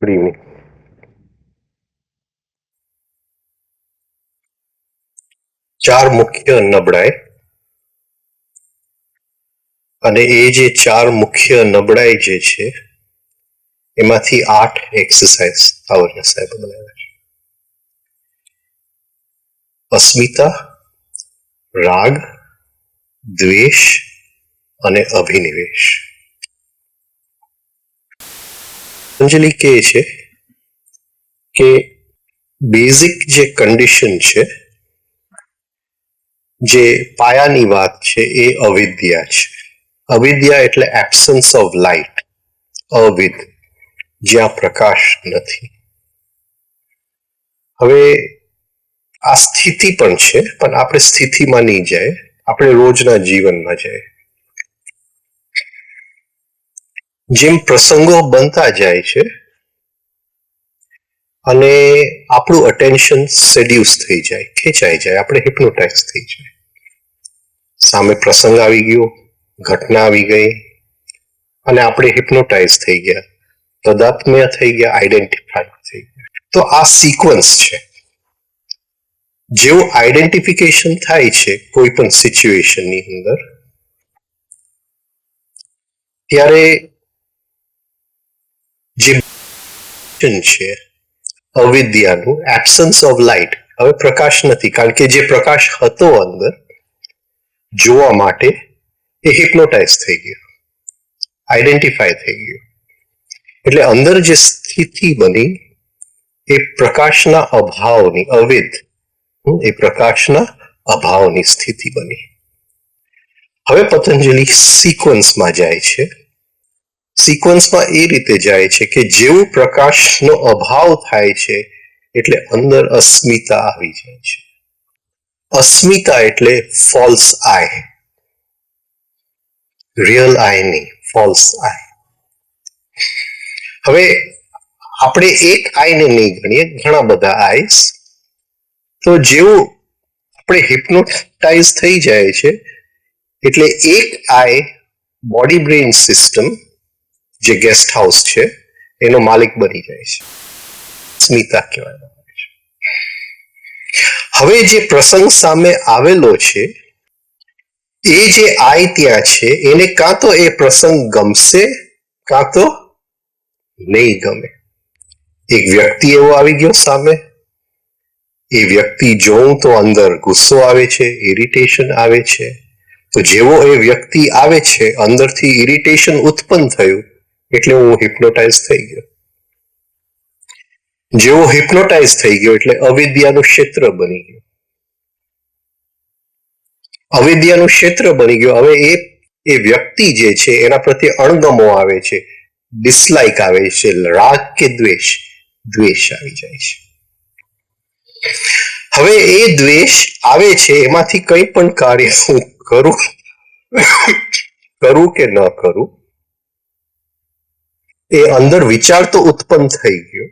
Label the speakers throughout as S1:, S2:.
S1: Good evening. ચાર મુખ્ય નબળાઈ અને એ જે ચાર મુખ્ય નબળાઈ જે છે એમાંથી 8 એક્સરસાઇઝ આવરના સાહેબ બનાવ્યા છે. અસ્મિતા, રાગ, દ્વેષ અને અભિનિવેશ. પતંજલિ કહે છે કે બેઝિક જે કન્ડિશન છે, જે પાયાની વાત છે, એ અવિદ્યા છે. અવિદ્યા એટલે એબ્સન્સ ઓફ લાઇટ, અવિદ, જ્યાં પ્રકાશ નથી. હવે આ સ્થિતિ પણ છે, પણ આપણે સ્થિતિમાં નહીં જાય, આપણે રોજના જીવનમાં જાય. જેમ પ્રસંગો બનતા જાય છે અને આપણું અટેન્શન સેડ્યુસ થઈ જાય, ખેંચાઈ જાય, આપણે હિપ્નોટાઇઝ થઈ જાય. સામે પ્રસંગ આવી ગયો, ઘટના આવી ગઈ અને આપણે હિપ્નોટાઇઝ થઈ ગયા, તદાત્મ્ય થઈ ગયા, આઈડેન્ટિફાઈ થઈ ગયા. તો આ સિક્વન્સ છે. જેવું આઈડેન્ટિફિકેશન થાય છે કોઈ પણ સિચ્યુએશનની અંદર, ત્યારે જે છે અવિદ્યાનું, એબ્સન્સ ઓફ લાઇટ, હવે પ્રકાશ નથી, કારણ કે જે પ્રકાશ હતો અંદર જોવા માટે એ હિપ્નોટાઇઝ થઈ ગયો, આઈડેન્ટિફાય થઈ ગયો. એટલે અંદર જે સ્થિતિ બની એ પ્રકાશના અભાવની, અવિદ, એ પ્રકાશના અભાવની સ્થિતિ બની. હવે પતંજલિ સિક્વન્સમાં જાય છે. સિક્વન્સમાં એ રીતે જાય છે કે જેવું પ્રકાશનો અભાવ થાય છે એટલે અંદર અસ્મિતા આવી જાય છે. અસ્મિતા એટલે ફોલ્સ આઈ, રિયલ આઈ નહીં, ફોલ્સ આઈ. હવે આપણે એક આઈને નહીં ગણીએ, ઘણા બધા આઈસ. તો જેવું આપણે હિપ્નોટાઇઝ થઈ જાય છે એટલે એક આઈ બોડી બ્રેઇન સિસ્ટમ, જે ગેસ્ટ હાઉસ છે, એનો માલિક બની જાય છે. સ્મિતા કહેવામાં આવે છે. હવે જે પ્રસંગ સામે આવેલો છે, એ જે આઈ ત્યાં છે, એને કાં તો એ પ્રસંગ ગમશે કાં તો નહીં ગમે. એક વ્યક્તિ એવો આવી ગયો સામે, એ વ્યક્તિ જોઉં તો અંદર ગુસ્સો આવે છે, ઇરિટેશન આવે છે. તો જેવો એ વ્યક્તિ આવે છે, અંદરથી ઇરિટેશન ઉત્પન્ન થયું એટલે હું હિપ્નોટાઇઝ થઈ ગયો. જેવો હિપ્નોટાઇઝ થઈ ગયો એટલે અવિદ્યાનું ક્ષેત્ર બની ગયું. અવિદ્યાનું ક્ષેત્ર બની ગયું. હવે એ વ્યક્તિ જે છે એના પ્રત્યે અણગમો આવે છે, ડિસલાઇક આવે છે, રાગ કે દ્વેષ, દ્વેષ આવી જાય છે. હવે એ દ્વેષ આવે છે, એમાંથી કંઈ પણ કાર્ય હું કરું કે ન કરું, એ અંદર વિચાર તો ઉત્પન્ન થઈ ગયો.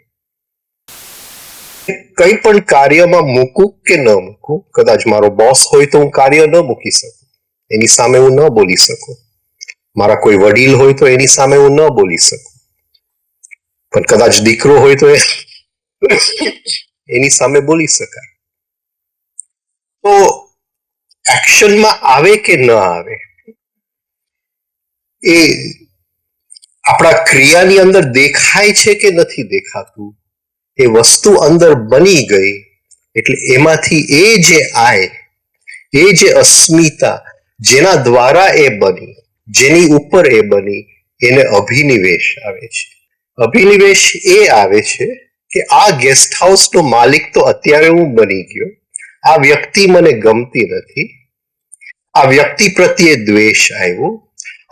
S1: કંઈ પણ કાર્યમાં મૂકું કે ન મૂકું, કદાચ મારો બોસ હોય તો હું કાર્ય ન મૂકી શકું, એની સામે હું ન બોલી શકું. મારા કોઈ વડીલ હોય તો એની સામે હું ન બોલી શકું, પણ કદાચ દીકરો હોય તો એની સામે બોલી શકાય. તો એક્શનમાં આવે કે ન આવે, એ આપણા ક્રિયાની અંદર દેખાય છે કે નથી દેખાતું, એ વસ્તુ અંદર બની ગઈ એટલે એમાંથી એ જે આય, એ જે અસ્મિતા, જેના દ્વારા એ બની, જેની ઉપર એ બની, એને અભિનિવેશ આવે છે. અભિનિવેશ એ આવે છે કે આ ગેસ્ટ હાઉસનો માલિક તો અત્યારે હું બની ગયો, આ વ્યક્તિ મને ગમતી નથી, આ વ્યક્તિ પ્રત્યે દ્વેષ આવ્યો,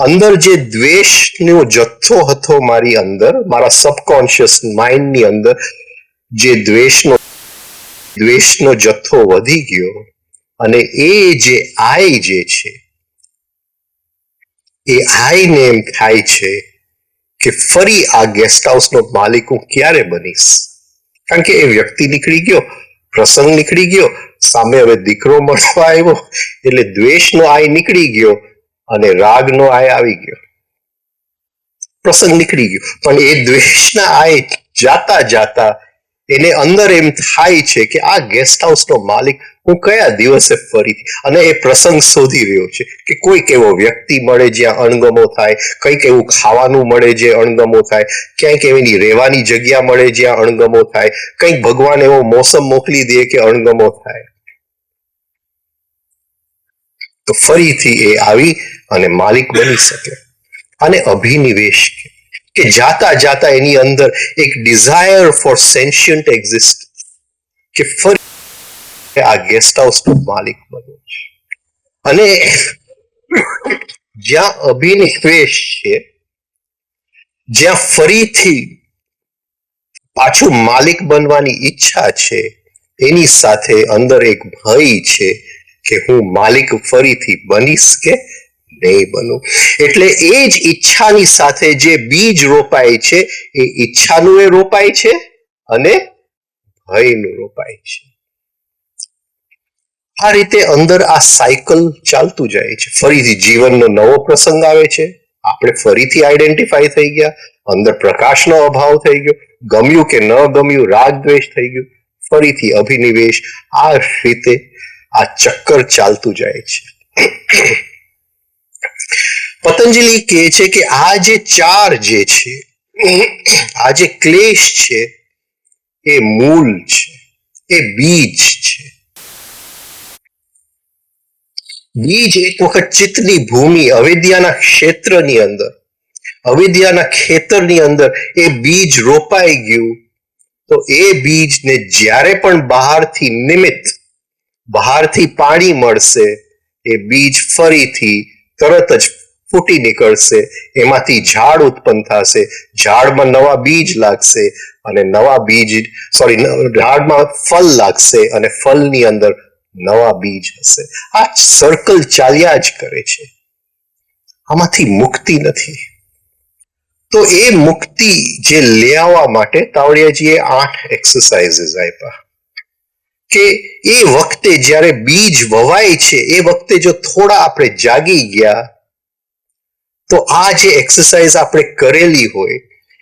S1: અંદર જે દ્વેષનો જથ્થો હતો મારી અંદર, મારા સબકોન્શિયસ માઇન્ડની અંદર જે દ્વેષનો જથ્થો વધી ગયો અને એ જે આઈ જે છે એ આઈને એમ થાય છે કે ફરી આ ગેસ્ટ હાઉસનો માલિક હું ક્યારે બનીશ? કારણ કે એ વ્યક્તિ નીકળી ગયો, પ્રસંગ નીકળી ગયો, સામે હવે દીકરો મળવા આવ્યો, એટલે દ્વેષનો આય નીકળી ગયો અને રાગનો આય આવી ગયો. પ્રસંગ નીકળી ગયો, પણ એ દ્વેષના આય જાતા જાતા એને અંદર એમ થાય છે કે આ ગેસ્ટ હાઉસનો માલિક હું કયા દિવસે ફરીથી, અને એ પ્રસંગ શોધી રહ્યો છે કે કોઈક એવો વ્યક્તિ મળે જ્યાં અણગમો થાય, કંઈક એવું ખાવાનું મળે જે અણગમો થાય, ક્યાંક એવી રહેવાની જગ્યા મળે જ્યાં અણગમો થાય, કંઈક ભગવાન એવો મોસમ મોકલી દે કે અણગમો થાય. તો ફરીથી એ આવી અને માલિક બની શકે. અને અભિનિવેશ કે જાતા જાતા એની અંદર એક ડિઝાયર ફોર સેન્શિયન્ટ એક્ઝિસ્ટન્સ કે ફરી આ ગેસ્ટ હાઉસનો માલિક બન્યો છે. અને જ્યાં અભિનિવેશ છે, જ્યાં ફરીથી પાછું માલિક બનવાની ઈચ્છા છે, એની સાથે અંદર એક ભય છે કે હું માલિક ફરીથી બનીશ કે નહીં બનું. એટલે એ જ ઈચ્છાની સાથે જે બીજ રોપાય છે એ ઈચ્છાનું એ રોપાય છે અને ભયનું રોપાય છે. આ રીતે અંદર આ સાયકલ ચાલતું જાય છે. ફરીથી જીવનનો નવો પ્રસંગ આવે છે, આપણે ફરીથી આઈડેન્ટિફાઈ થઈ ગયા, અંદર પ્રકાશનો અભાવ થઈ ગયો, ગમ્યું કે ન ગમ્યું રાગ દ્વેષ થઈ ગયું, ફરીથી અભિનિવેશ. આ રીતે આ ચક્કર ચાલતું જાય છે. પતંજલિ કહે છે કે આ જે ચાર જે છે, આ જે ક્લેશ છે એ મૂળ છે, એ બીજ છે. બીજ એક વખત ચિત્તની ભૂમિ અવિદ્યાના ક્ષેત્રની અંદર, અવિદ્યાના ખેતરની અંદર એ બીજ રોપાઈ ગયું, તો એ બીજને જ્યારે પણ બહારથી નિમિત્ત, બહારથી પાણી મળશે, એ બીજ ફરીથી તરત જ ફૂટી નીકળશે, એમાંથી ઝાડ ઉત્પન્ન થશે, ઝાડમાં નવા બીજ લાગશે અને નવા બીજ ઝાડમાં ફળ લાગશે અને ફળની અંદર નવા બીજ હશે. આ સર્કલ ચાલ્યા જ કરે છે, આમાંથી મુક્તિ નથી. તો એ મુક્તિ જે લઈ આવવા માટે તાવડિયાજીએ 8 એક્સરસાઇઝીસ આપ્યા કે એ વખતે જ્યારે બીજ વવાય છે એ વખતે જો થોડા આપણે જાગી ગયા તો આ જે એક્સરસાઇઝ આપણે કરેલી હોય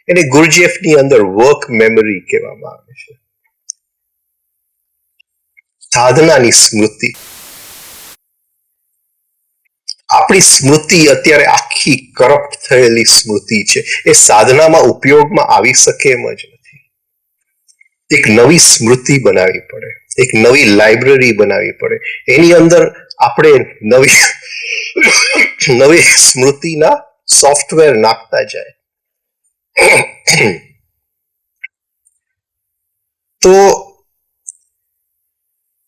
S1: એને ગુરજેફની અંદર વર્ક મેમરી કહેવામાં આવે છે, સાધનાની સ્મૃતિ. આપણી સ્મૃતિ અત્યારે આખી કરપ્ટ થયેલી સ્મૃતિ છે, એ સાધનામાં ઉપયોગમાં આવી શકે એમ જ નથી. એક નવી સ્મૃતિ બનાવવી પડે, એક નવી લાઇબ્રેરી બનાવવી પડે, એની અંદર આપણે નવી સ્મૃતિના સોફ્ટવેર નાખતા જાય. તો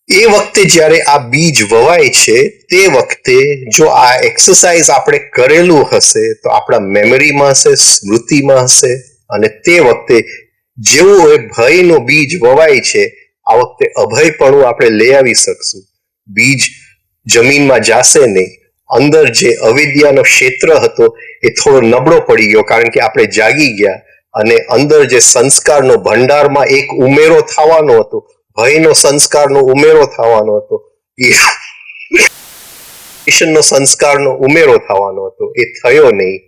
S1: એ વખતે જ્યારે આ બીજ વવાય છે તે વખતે જો આ એક્સરસાઇઝ આપણે કરેલું હશે તો આપણા મેમરીમાં હશે, સ્મૃતિમાં હશે, અને તે વખતે જેવું એ ભયનો બીજ વવાય છે આ વખતે અભયપણું આપણે લઈ આવી શકશું. બીજ જમીનમાં જાશે નહીં. અંદર જે અવિદ્યાનો ક્ષેત્ર હતો એ થોડો નબળો પડી ગયો કારણ કે આપણે જાગી ગયા, અને અંદર જે સંસ્કારનો ભંડારમાં એક ઉમેરો થવાનો હતો, ભયનો સંસ્કારનો ઉમેરો થવાનો હતો, નો સંસ્કારનો ઉમેરો થવાનો હતો, એ થયો નહીં.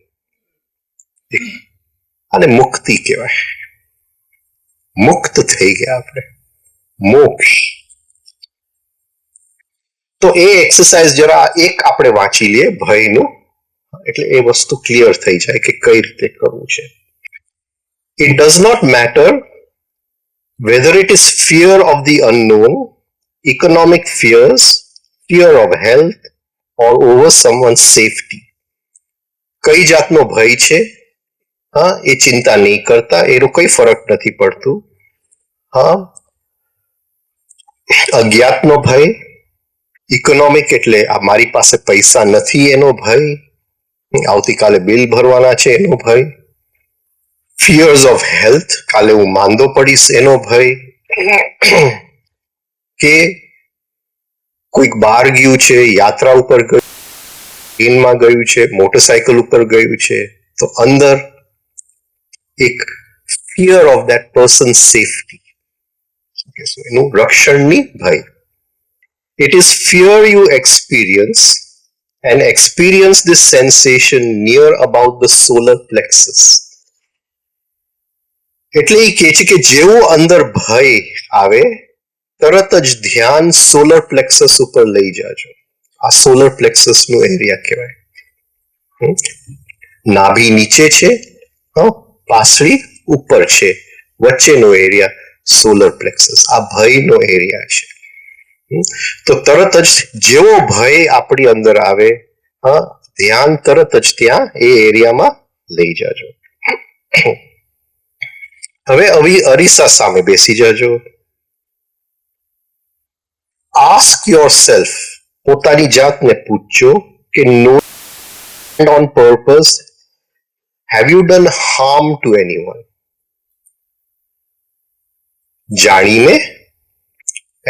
S1: અને મુક્તિ કહેવાય. મુક્ત થઈ ગયા આપણે, મોક્ષ. તો એ એક્સરસાઇઝ જરા એક આપણે વાંચી લઈએ ભયનું, એટલે એ વસ્તુ ક્લિયર થઈ જાય કે કઈ રીતે કરવું છે. It does not matter whether it is fear of the unknown, economic fears, fear of health, or over someone's safety. કઈ જાતનો ભય છે, હા, એ ચિંતા નહીં કરતા, એનો કઈ ફરક નથી પડતું. હા, અજ્ઞાતનો ભય, ઇકોનોમિક એટલે આ મારી પાસે પૈસા નથી એનો ભય, આવતીકાલે બિલ ભરવાના છે એનો ભય, ફિયર્સ ઓફ હેલ્થ, કાલે હું માંદો પડીશ એનો ભય, કે કોઈક બહાર ગયું છે, યાત્રા ઉપર ગયું, ટ્રેનમાં ગયું છે, મોટરસાયકલ ઉપર ગયું છે, તો અંદર એક fear of that person safety, એનું રક્ષણની ભય. It is fear you experience and experience this sensation near about the solar plexus. એટલે એ કહે છે કે જેવું અંદર ભય આવે તરત જ ધ્યાન સોલર પ્લેક્સસ ઉપર લઈ જાજો. આ સોલર પ્લેક્સસ નું એરિયા કહેવાય. નાભી નીચે છે, પાસળી ઉપર છે, વચ્ચેનો એરિયા સોલર પ્લેક્સસ, આ ભયનો એરિયા છે. તો તરત જ જેવો ભય આપણી અંદર આવે, ધ્યાન તરત જ ત્યાં એ એરિયામાં લઈ જાજો. હવે અરીસા સામે બેસી જાજો. આસ્ક યોરસેલ્ફ, પોતાની જાતને પૂછજો કે no on purpose have you done harm to anyone? જાણીને,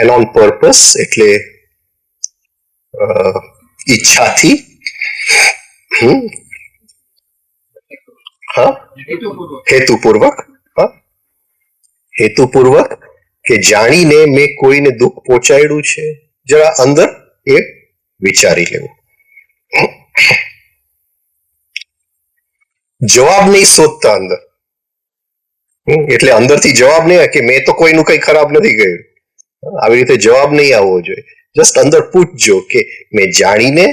S1: એન્ડ ઓન પર્પઝ એટલે ઈચ્છાથી, હેતુપૂર્વક કે જાણીને મેં કોઈને દુઃખ પહોંચાડ્યું છે, જરા અંદર એ વિચારી લેવું. જવાબ નહીં શોધતા અંદર, એટલે અંદરથી જવાબ નહીં કે મેં તો કોઈનું કઈ ખરાબ નથી કર્યું, આવી રીતે જવાબ નહીં આવવો જોઈએ. જસ્ટ અંદર પૂછજો કે મેં જાણીને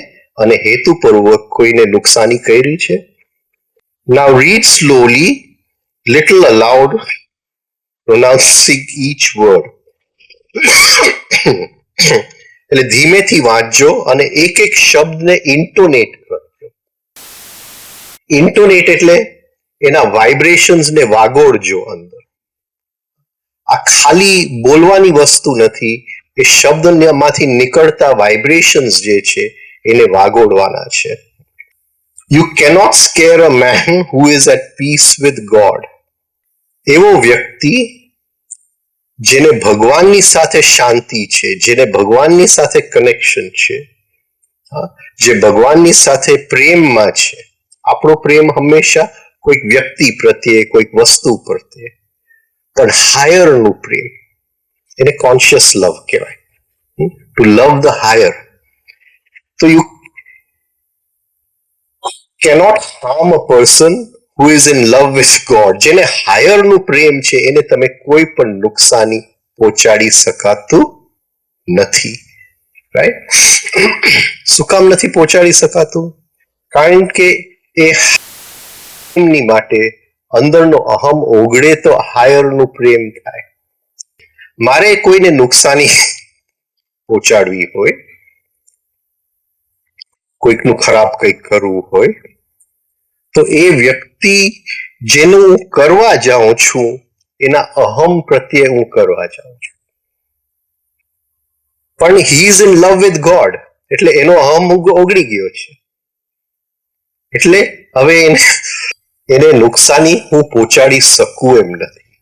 S1: અને હેતુપૂર્વક કોઈને નુકસાની કરી છે. Now read slowly, little aloud, pronouncing each word. એટલે ધીમેથી વાંચજો અને એક એક શબ્દને ઇન્ટોનેટ કરજો. ઇન્ટોનેટ એટલે એના વાઇબ્રેશન્સ ને વાગોળજો અંદર. આ ખાલી બોલવાની વસ્તુ નથી, એ શબ્દમાંથી નીકળતા વાઇબ્રેશન્સ જે છે એને વાગોળવાના છે. You cannot scare a man who is at peace with God. એવો વ્યક્તિ જેને ભગવાનની સાથે શાંતિ છે, જેને ભગવાનની સાથે કનેક્શન છે, જે ભગવાનની સાથે પ્રેમમાં છે. આપણો પ્રેમ હંમેશા કોઈક વ્યક્તિ પ્રત્યે, કોઈક વસ્તુ પ્રત્યે, પણ હાયરનું પ્રેમ, એને કોન્શિયસ લવ કહેવાય. Two love the higher. તો you cannot harm a person who is in love with God. જેને હાયરનું પ્રેમ છે એને તમે કોઈ પણ નુકસાની પહોંચાડી શકાતું નથી. રાઈટ? શું કામ નથી પહોંચાડી શકાતું? કારણ કે એ એમની માટે અંદરનો અહમ ઓગળે તો હાયરનું પ્રેમ થાય. મારે કોઈને નુકસાની પહોંચાડવી હોય, કોઈકનું ખરાબ કંઈક કરવું હોય, તો એ વ્યક્તિ જેનું હું કરવા જાઉં છું એના અહમ પ્રત્યે હું કરવા જાઉં છું. પણ he is in love with God, એટલે એનો અહમ ઓગળી ગયો છે. એટલે હવે એને નુકસાની હું પહોંચાડી શકું એમ નથી.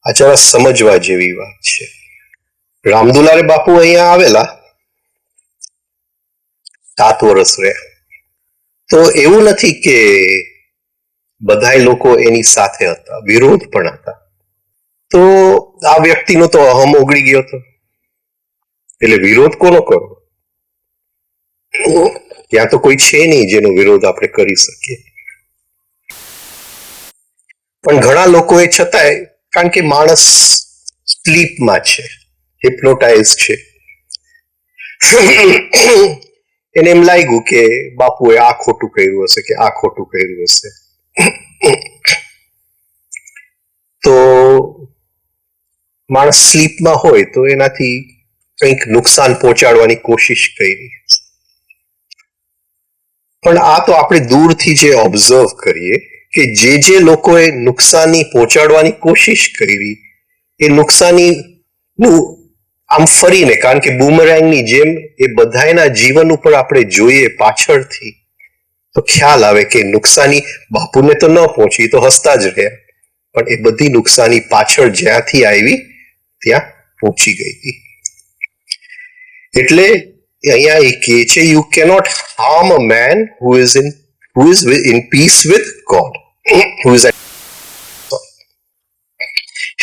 S1: આ જરા સમજવા જેવી વાત છે. રામદુલારે બાપુ અહીંયા આવેલા, 7 વર્ષ રહ્યા. તો એવું નથી કે બધા લોકો એની સાથે હતા, વિરોધ પણ હતા. તો આ વ્યક્તિનો તો અહમ ઓગળી ગયો હતો, એટલે વિરોધ કોનો કરો? ત્યાં તો કોઈ છે નહીં જેનો વિરોધ આપણે કરી શકીએ. પણ ઘણા લોકો એ છતાંય, કારણ કે માણસ સ્લીપમાં છે, હિપ્નોટાઇઝ છે, એને એમ લાગ્યું કે બાપુએ આ ખોટું કર્યું હશે કે આ ખોટું કર્યું હશે. તો માણસ સ્લીપમાં હોય તો એનાથી કંઈક નુકસાન પહોંચાડવાની કોશિશ કરી. પણ આ તો આપણે દૂરથી જે ઓબ્ઝર્વ કરીએ કે જે લોકોએ નુકસાની પહોંચાડવાની કોશિશ કરી, એ નુકસાનીનું આમ ફરીને, કારણ કે બૂમરેંગની જેમ એ બધાના જીવન ઉપર આપણે જોઈએ પાછળથી, તો ખ્યાલ આવે કે નુકસાની બાપુને તો ન પહોંચી, તો હસતા જ રહ્યા, પણ એ બધી નુકસાની પાછળ જ્યાંથી આવી ત્યાં પહોંચી ગઈ હતી. એટલે અહીંયા એ કહે છે, you cannot harm a main who is in peace with God, who is at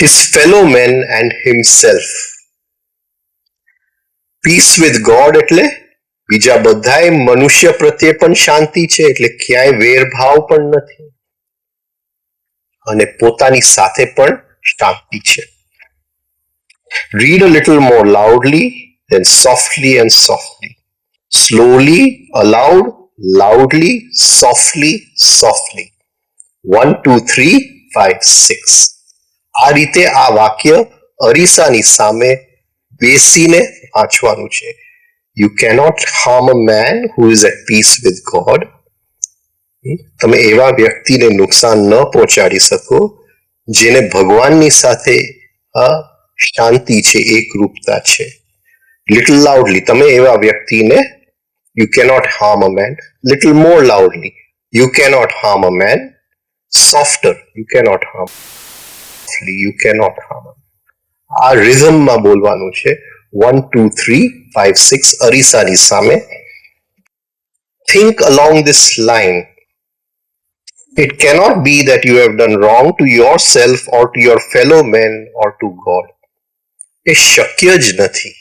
S1: his fellow men and himself. Peace with God એટલે બીજા બધાય મનુષ્ય પ્રત્યે પણ શાંતિ છે, એટલે ક્યાંય વેરભાવ પણ નથી, અને પોતાની સાથે પણ શાંતિ છે. Read a little more loudly, then softly and softly. Slowly, aloud, loudly, softly, softly. 1, 2, 3, 5, 6. આ રીતે આ વાક્ય અરીસાની સામે બેસીને વાંચવાનું છે. You cannot harm a man who is at peace with God. તમે એવા વ્યક્તિને નુકસાન ન પહોંચાડી શકો જેને ભગવાનની સાથે શાંતિ છે, એકરૂપતા છે. લિટલ લાઉડલી, તમે એવા વ્યક્તિને you cannot harm a man. Little more loudly, you cannot harm a man. Softer, you cannot harm. You cannot harm. આ રિધમમાં બોલવાનું છે. 1, 2, 3, 5, 6 અરીસાની સામે. Think along this line. It cannot be that you have done wrong to yourself or to your fellow men or to God. એ શક્ય જ નથી.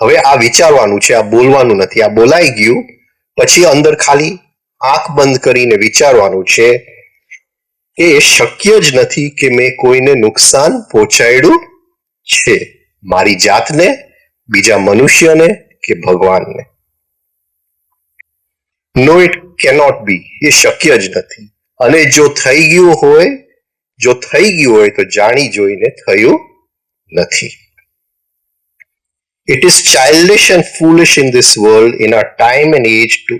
S1: હવે આ વિચારવાનું છે, આ બોલવાનું નથી. આ બોલાઈ ગયું પછી અંદર ખાલી આંખ બંધ કરીને વિચારવાનું છે કે એ શક્ય જ નથી કે મેં કોઈને નુકસાન પહોંચાડ્યું છે, મારી જાતને, બીજા મનુષ્યને કે ભગવાનને. નો ઇટ કેનોટ બી, એ શક્ય જ નથી. અને જો થઈ ગયું હોય તો જાણી જોઈને થયું નથી. It is childish and foolish in this world, in our time and age, to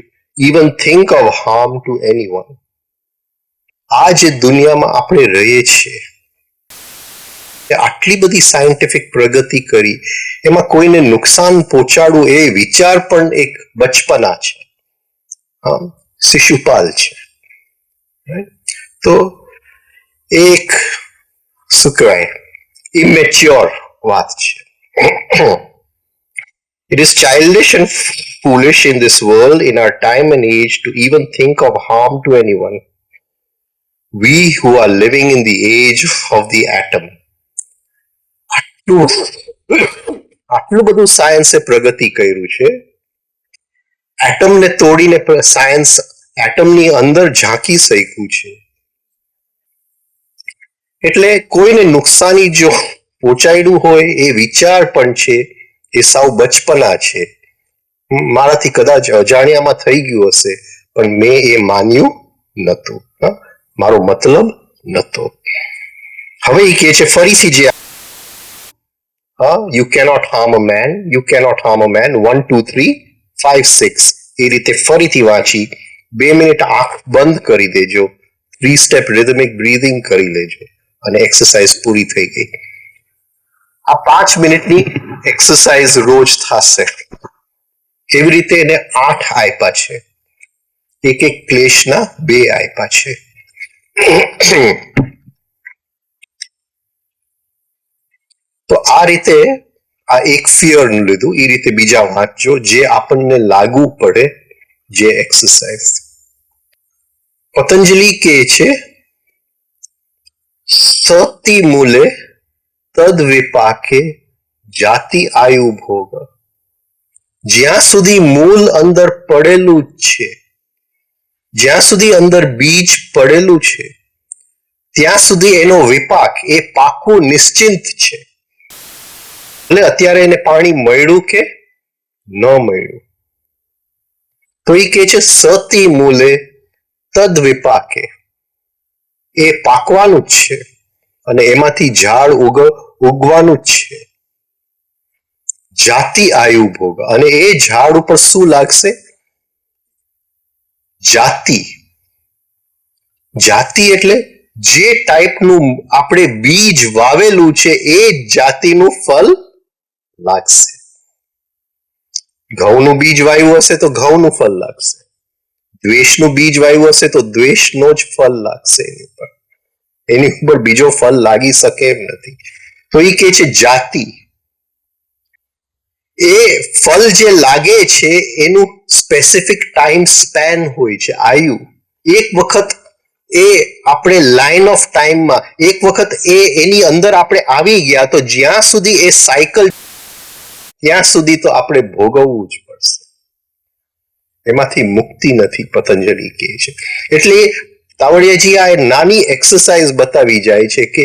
S1: even think of harm to anyone. આ જે દુનિયામાં આપણે રહીએ છીએ, આટલી બધી સાયન્ટિફિક પ્રગતિ કરી, એમાં કોઈને નુકસાન પહોંચાડવું એ વિચાર પણ એક બચપના છે, શિશુપાલ છે. તો એક શું કહેવાય, ઇમેચ્યોર વાત છે. It is childish and foolish in this world, in our time and age, to even think of harm to anyone. We who are living in the age of the atom. આટલું બધું સાયન્સે પ્રગતિ કર્યું છે. એટમને તોડીને સાયન્સ એટમની અંદર ઝાંકી શક્યું છે. એટલે કોઈને નુકસાની જો પહોંચાડ્યું હોય એ વિચાર પણ છે, એ સાવ બચપના છે. મારાથી કદાચ અજાણ્યામાં થઈ ગયું હશે, પણ મેં એ માન્યું નહોતું, મારો મતલબ નહોતો. હવે એ કહે છે ફરીથી જે you cannot harm a man, you cannot harm a man, 1, 2, 3, 5, 6 એ રીતે ફરીથી વાંચી 2 મિનિટ આંખ બંધ કરી દેજો, 3 સ્ટેપ રિધમિક બ્રીધિંગ કરી લેજો, અને એક્સરસાઇઝ પૂરી થઈ ગઈ. આ 5 મિનિટની એક્સરસાઇઝ રોજ થશે. એવી રીતે એને 8 આપ્યા છે, એક એક ક્લેશના 2 આપ્યા છે. તો આ રીતે આ એક ફિયર નું લીધું, એ રીતે બીજા વાંચજો જે આપણને લાગુ પડે, જે એક્સરસાઇઝ. પતંજલિ કહે છે, સતિ મૂલે તદ વિપાકે જાતિ આયુ ભોગ. જ્યાં સુધી મૂળ અંદર પડેલું છે, જ્યાં સુધી અંદર બીજ પડેલું છે, ત્યાં સુધી એનો વિપાક એ પાકું નિશ્ચિંત છે. એટલે અત્યારે એને પાણી મળ્યું કે ન મળ્યું, તો એ કહે છે સતી મૂલે તદ વિપાકે, એ પાકવાનું જ છે અને એમાંથી ઝાડ ઉગવાનું જ છે. જાતિ આયુ ભોગ, અને એ ઝાડ ઉપર શું લાગશે? જાતિ. જાતિ એટલે જે ટાઈપનું આપણે બીજ વાવેલું છે એ જાતિનું ફળ લાગશે. ઘઉંનું બીજ વાવ્યું હશે તો ઘઉંનું ફળ લાગશે, દ્વેષનું બીજ વાવ્યું હશે તો દ્વેષનો જ ફળ લાગશે એની ઉપર બીજો ફળ લાગી શકે એમ નથી. તો એ કે છે જાતિ, એ ફળ જે લાગે છે એનું સ્પેસિફિક ટાઈમ સ્પેન હોય છે, આયુ. એક વખત એ આપણે લાઈન ઓફ ટાઈમમાં એક વખત એની અંદર આપણે આવી ગયા તો જ્યાં સુધી એ સાયકલ ત્યાં સુધી તો આપણે ભોગવવું જ પડશે, એમાંથી મુક્તિ નથી, પતંજલિ કહે છે. એટલે તાવડિયાજી આ નાની એક્સરસાઇઝ બતાવી જાય છે કે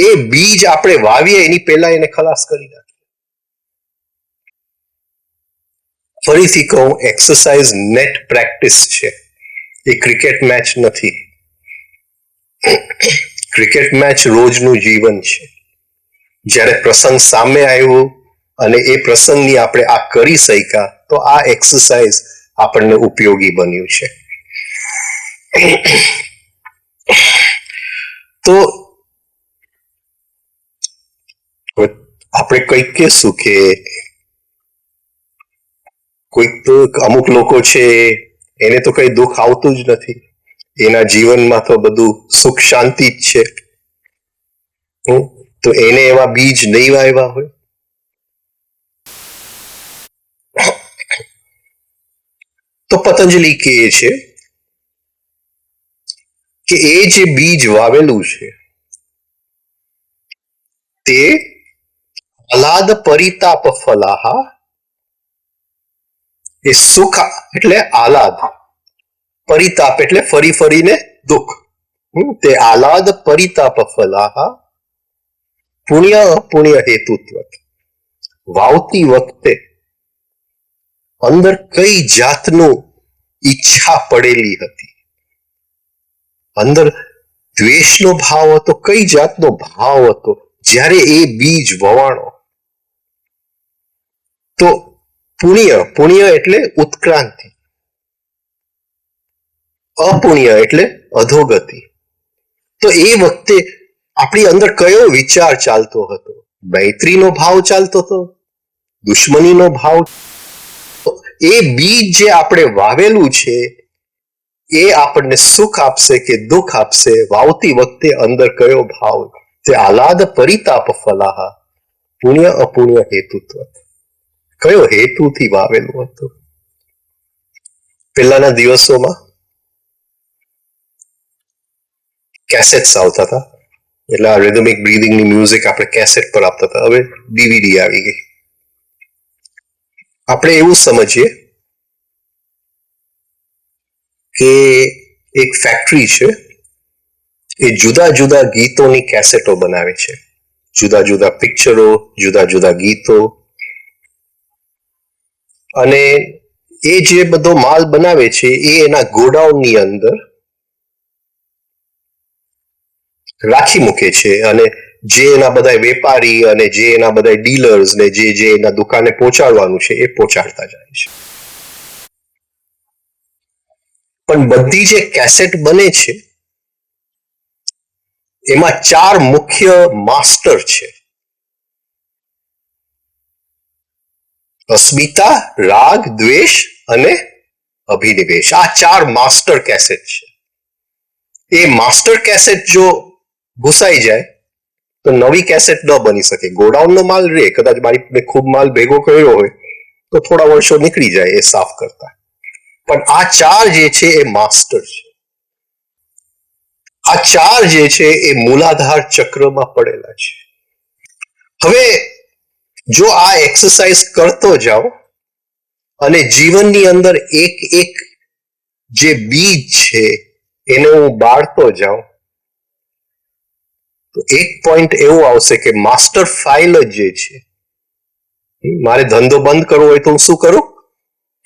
S1: એ બીજ આપણે વાવીએ એની પહેલા એને ખલાસ કરી નાખીએ. ફરીથી કહું, એક્સરસાઇઝ નેટ પ્રેક્ટિસ છે, એ ક્રિકેટ મેચ નથી. ક્રિકેટ મેચ રોજનું જીવન છે. જ્યારે પ્રસંગ સામે આવ્યો અને એ પ્રસંગની આપણે આ કરી શક્યા તો આ એક્સરસાઇઝ આપણને ઉપયોગી બન્યું છે. તો આપણે કંઈક કહેશું કે કોઈક તો અમુક લોકો છે એને તો કઈ દુઃખ આવતું જ નથી, એના જીવનમાં તો બધું સુખ શાંતિ જ છે, તો એને એવા બીજ નહીં વાવ્યા હોય. તો પતંજલિ કહે છે કે એ જે બીજ વાવેલું છે તે આહલાદ પરિતાપ ફલાહા, એ સુખ એટલે આહલાદ, પરિતાપ એટલે ફરી ફરીને દુઃખ, તે આહલાદ પરિતાપ ફલાહા પુણ્ય અપુણ્ય હેતુત્વ, વાવતી વખતે અંદર કઈ જાતનું ઈચ્છા પડેલી હતી, અંદર દ્વેષનો ભાવ હતો, કઈ જાતનો ભાવ હતો જ્યારે એ બીજ વવાણો. તો પુણ્ય એટલે ઉત્ક્રાંતિ, અપુણ્ય એટલે અધોગતિ. તો એ વખતે આપણી અંદર કયો વિચાર ચાલતો હતો? મૈત્રીનો ભાવ ચાલતો હતો, દુશ્મનીનો ભાવ? એ બીજ જે આપણે વાવેલું છે એ આપણને સુખ આપશે કે દુઃખ આપશે, વાવતી વખતે અંદર કયો ભાવ? તે આહલાદ પરિતાપ ફલાહા પુણ્ય અપુણ્ય હેતુત્વ, કયો હેતુથી વાવેલું હતું? પહેલાના દિવસોમાં કેસેટ્સ આવતા હતા, એટલે આ રિધમિક બ્રીધિંગની મ્યુઝિક આપણે કેસેટ પર આપતા હતા. હવે ડીવીડી આવી ગઈ. આપણે એવું સમજીએ કે એક ફેક્ટરી છે, એ જુદા જુદા ગીતોની કેસેટો બનાવે છે, જુદા જુદા પિક્ચરો, જુદા જુદા ગીતો, અને એ જે બધો માલ બનાવે છે એ એના ગોડાઉનની અંદર રાખી મૂકે છે, અને જે એના બધા વેપારી અને જે એના બધા ડીલર્સ ને જે એના દુકાને પહોંચાડવાનું છે એ પહોંચાડતા જાય છે. પણ બધી જે કેસેટ બને છે એમાં 4 મુખ્ય માસ્ટર છે: અસ્મિતા, રાગ, દ્વેષ અને અભિનિવેશ. આ 4 માસ્ટર કેસેટ છે. એ માસ્ટર કેસેટ જો ઘૂસાઈ જાય તો નવી કેસેટ ન બની શકે. ગોડાઉનનો માલ રે, કદાચ મારી ખૂબ માલ ભેગો કર્યો હોય તો થોડા વર્ષો નીકળી જાય એ સાફ કરતા, પણ આ 4 જે છે એ માસ્ટર છે. આ 4 જે છે એ મૂલાધાર ચક્રમાં પડેલા છે. હવે જો આ એક્સરસાઇઝ કરતો જાઓ અને જીવનની અંદર એક એક જે બીજ છે એને હું બાળતો જાઉં તો એક પોઈન્ટ એવો આવશે કે માસ્ટર ફાઇલ જ જે છે, મારે ધંધો બંધ કરવો હોય તો હું શું કરું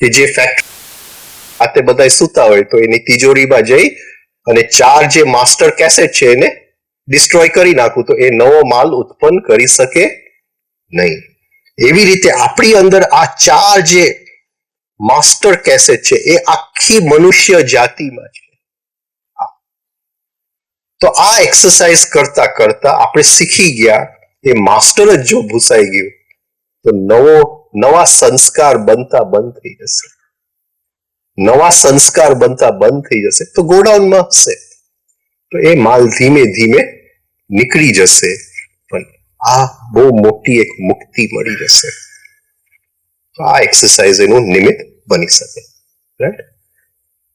S1: કે જે ફેક્ટરી આતે બધા સૂતા હોય તો એની તિજોરીમાં જઈ અને 4 જે માસ્ટર કેસેટ છે એને ડિસ્ટ્રોય કરી નાખું તો એ નવો માલ ઉત્પન્ન કરી શકે નહીં. એવી રીતે આપણી અંદર આ 4 જે માસ્ટર કેસેટ છે એ આખી મનુષ્ય જાતિમાં છે. તો આ એક્સરસાઇઝ કરતા કરતા આપણે શીખી ગયા, એ માસ્ટર જ જો ભૂસાઈ ગયું તો નવા સંસ્કાર બનતા બંધ થઈ જશે. નવા સંસ્કાર બનતા બંધ થઈ જશે તો ગોડાઉનમાં હશે, તો એ માલ ધીમે ધીમે નીકળી જશે, પણ આ બહુ મોટી એક મુક્તિ મળી જશે. આ એક્સરસાઇઝ એનું નિમિત્ત બની શકે. રાઈટ?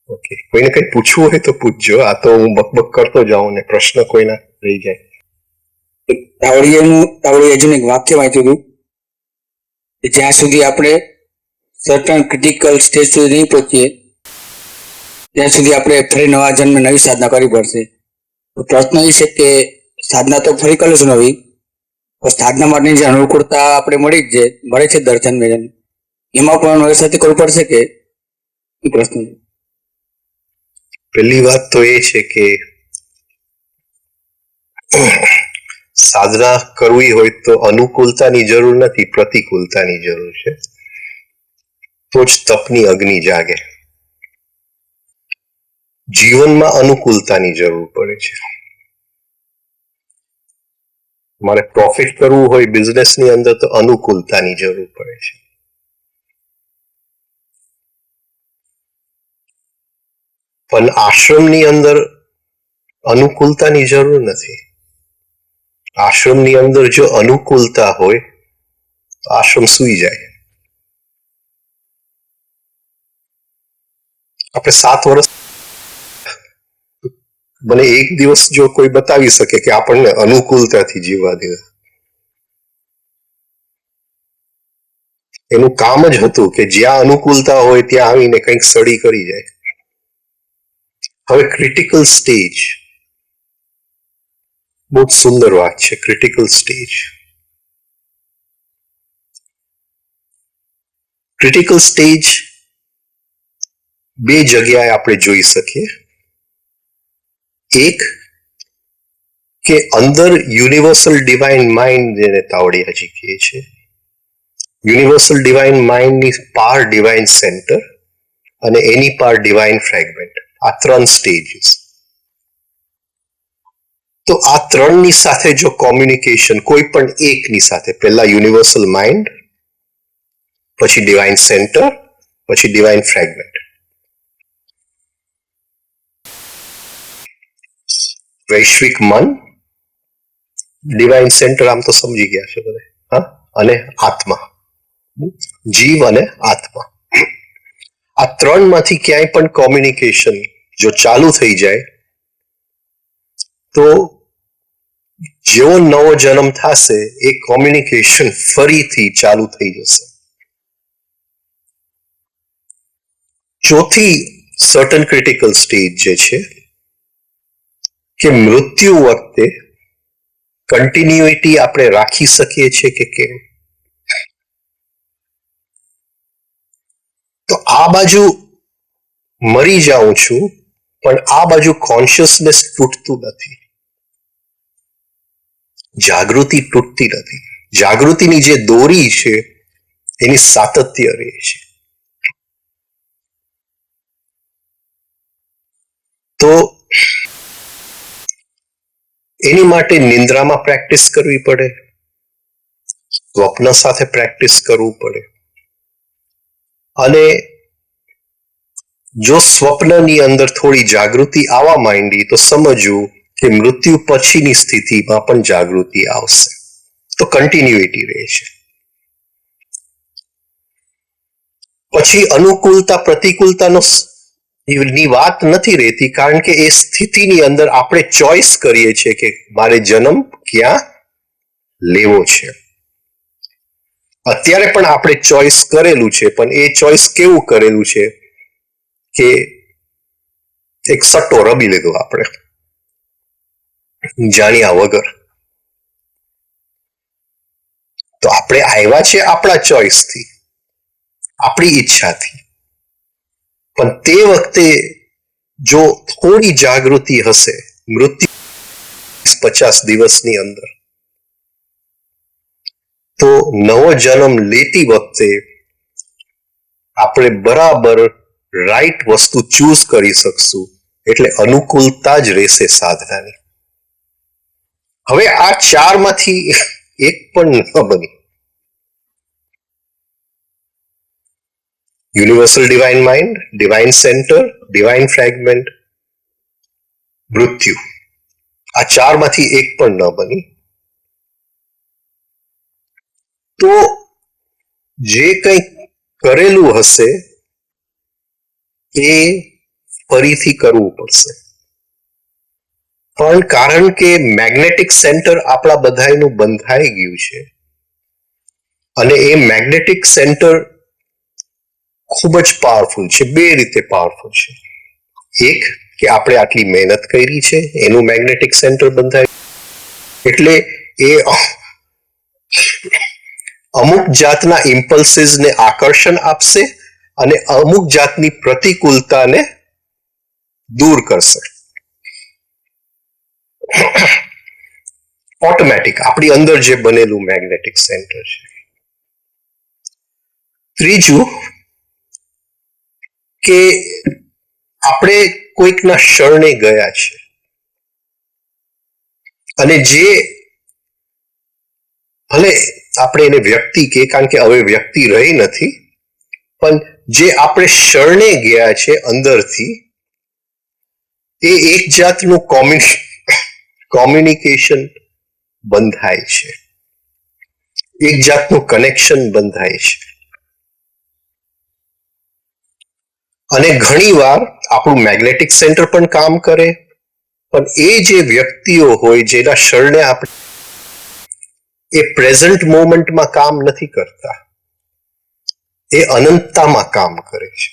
S1: ઓકે, કોઈને કંઈ પૂછવું હોય તો પૂછજો. આ તો હું બકબક કરતો જાઉં ને પ્રશ્ન કોઈના રહી જાય.
S2: તાવડીયાનું એક વાક્ય વાંચ્યું હતું કે જ્યાં સુધી આપણે સર્ટન ક્રિટિકલ સ્ટેજ સુધી નહીં પહોંચીએ ત્યાં સુધી આપણે ફરી નવા જન્મે નવી સાધના કરવી પડશે. તો પ્રશ્ન એ છે કે સાધના તો ફરી કરીશું નવી, પણ સાધના માટેની જે અનુકૂળતા આપણે મળે છે દર જન્મે એમાં પણ નવી સાથે કરવું પડશે કે એ પ્રશ્ન.
S1: પહેલી વાત તો એ છે કે સાધના કરવી હોય તો અનુકૂળતાની જરૂર નથી, પ્રતિકૂળતાની જરૂર છે. તો જ તપની અગ્નિ જાગે. જીવનમાં અનુકૂળતાની જરૂર પડે છે. મારે પ્રોફિટ કરવું હોય બિઝનેસની અંદર તો અનુકૂળતાની જરૂર પડે છે. પણ આશ્રમની અંદર અનુકૂળતાની જરૂર નથી. આશ્રમની અંદર જો અનુકૂળતા હોય તો આશ્રમ સૂઈ જાય. આપણે 7 વર્ષ, મને એક દિવસ જો કોઈ બતાવી શકે કે આપણને અનુકૂળતાથી જીવવા દીધા, એનું કામ જ હતું કે જ્યાં અનુકૂળતા હોય ત્યાં આવીને કંઈક સડી કરી જાય. હવે ક્રિટિકલ સ્ટેજ, બહુ સુંદર વાત છે. ક્રિટિકલ સ્ટેજ, ક્રિટિકલ સ્ટેજ બે જગ્યાએ આપણે જોઈ શકીએ. એક કે અંદર યુનિવર્સલ ડિવાઇન માઇન્ડ જેને તાવડિયાજી કહે છે, યુનિવર્સલ ડિવાઇન માઇન્ડની પાર ડિવાઇન સેન્ટર અને એની પાર ડિવાઇન ફ્રેગમેન્ટ, આ 3 સ્ટેજીસ. તો આ 3ની સાથે જો કોમ્યુનિકેશન કોઈ પણ એકની સાથે, પહેલા યુનિવર્સલ માઇન્ડ, પછી ડિવાઇન સેન્ટર, પછી ડિવાઇન ફ્રેગમેન્ટ, વૈશ્વિક મન, ડિવાઇન સેન્ટર આમ તો સમજી ગયા છે બધા, હા, અને આત્મા, જીવ અને આત્મા, આ 3માંથી ક્યાંય પણ કોમ્યુનિકેશન જો ચાલુ થઈ જાય તો જેવો નવો જન્મ થશે એ કોમ્યુનિકેશન ફરીથી ચાલુ થઈ જશે. ચોથી સર્ટન ક્રિટિકલ સ્ટેજ જે છે કે મૃત્યુ વખતે કન્ટિન્યુઇટી આપણે રાખી શકીએ છીએ કે કેમ. તો આ બાજુ મરી જાઉં છું પણ આ બાજુ કોન્શિયસનેસ તૂટતું નથી, જાગૃતિ તૂટતી નથી. જાગૃતિની જે દોરી છે એની સાતત્ય રહે છે. તો એની માટે નિંદ્રામાં પ્રેક્ટિસ કરવી પડે, સ્વપ્ન સાથે પ્રેક્ટિસ કરવું પડે, અને જો સ્વપ્નની અંદર થોડી જાગૃતિ આવવા માંડી તો સમજવું કે મૃત્યુ પછીની સ્થિતિમાં પણ જાગૃતિ આવશે, તો કન્ટિન્યુઇટી રહે છે. પછી અનુકૂળતા પ્રતિકૂળતાનો ની વાત નથી રહેતી, કારણ કે એ સ્થિતિની અંદર આપણે ચોઇસ કરીએ છીએ કે મારે જન્મ ક્યાં લેવો છે. અત્યારે પણ આપણે ચોઇસ કરેલું છે, પણ એ ચોઇસ કેવું કરેલું છે કે એક સટ્ટો રમી લીધો આપણે જાણ્યા વગર. તો આપણે આવ્યા છે આપણા ચોઇસથી, આપણી ઈચ્છાથી, પણ તે વખતે જો થોડી જાગૃતિ હશે મૃત્યુ 50 દિવસની અંદર, તો નવો જન્મ લેતી વખતે આપણે બરાબર રાઈટ વસ્તુ ચૂઝ કરી શકશું, એટલે અનુકૂળતા જ રહેશે સાધનાની. હવે આ 4માંથી એક પણ ન બની universal divine mind, divine centre, divine fragment, મૃત્યુ. આ ચારમાંથી એક પણ ન બની તો જે કંઈ કરેલું હશે એ ફરીથી કરવું પડશે. પણ કારણ કે મેગ્નેટિક સેન્ટર આપણા બધાયનું બંધાઈ ગયું છે અને એ મેગ્નેટિક સેન્ટર ખૂબ જ પાવરફુલ છે, બે રીતે પાવરફુલ છે. એક કે આપણે આટલી મહેનત કરી છે એનું મેગ્નેટિક સેન્ટર બંધાય એટલે એ અમુક જાતના ઇમ્પલ્સિસને આકર્ષણ આપશે અને અમુક જાતની પ્રતિકૂળતાને દૂર કરશે. ઓટોમેટિક આપણી અંદર જે બનેલું મેગ્નેટિક સેન્ટર છે. ત્રીજું કે આપણે કોઈકના શરણે ગયા છે અને જે ભલે આપણે એને વ્યક્તિ કે કારણ કે હવે વ્યક્તિ રહી નથી, પણ જે આપણે શરણે ગયા છે અંદરથી એ એક જાતનું કોમ્યુનિકેશન બંધાય છે, એક જાતનું કનેક્શન બંધાય છે. અને ઘણીવાર આપણું મેગ્નેટિક સેન્ટર પણ કામ કરે, પણ એ જે વ્યક્તિઓ હોય જેના શરણે આપણે એ પ્રેઝન્ટ મોમેન્ટમાં કામ નથી કરતા, એ અનંતતામાં કામ કરે છે.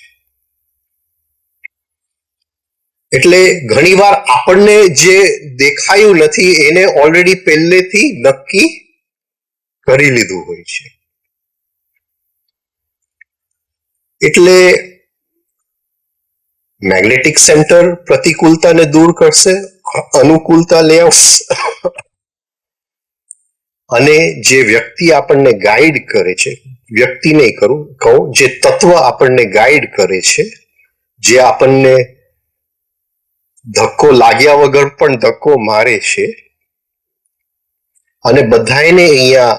S1: એટલે ઘણીવાર આપણને જે દેખાયું નથી એને ઓલરેડી પહેલેથી નક્કી કરી લીધું હોય છે. એટલે મેગ્નેટિક સેન્ટર પ્રતિકૂળતાને દૂર કરશે, અનુકૂળતા લઈ આવશે અને જે વ્યક્તિ આપણને ગાઈડ કરે છે, વ્યક્તિ નહીં કહું, જે તત્વ આપણને ગાઈડ કરે છે, જે આપણને ધક્કો લાગ્યા વગર પણ ધક્કો મારે છે અને બધાને અહીંયા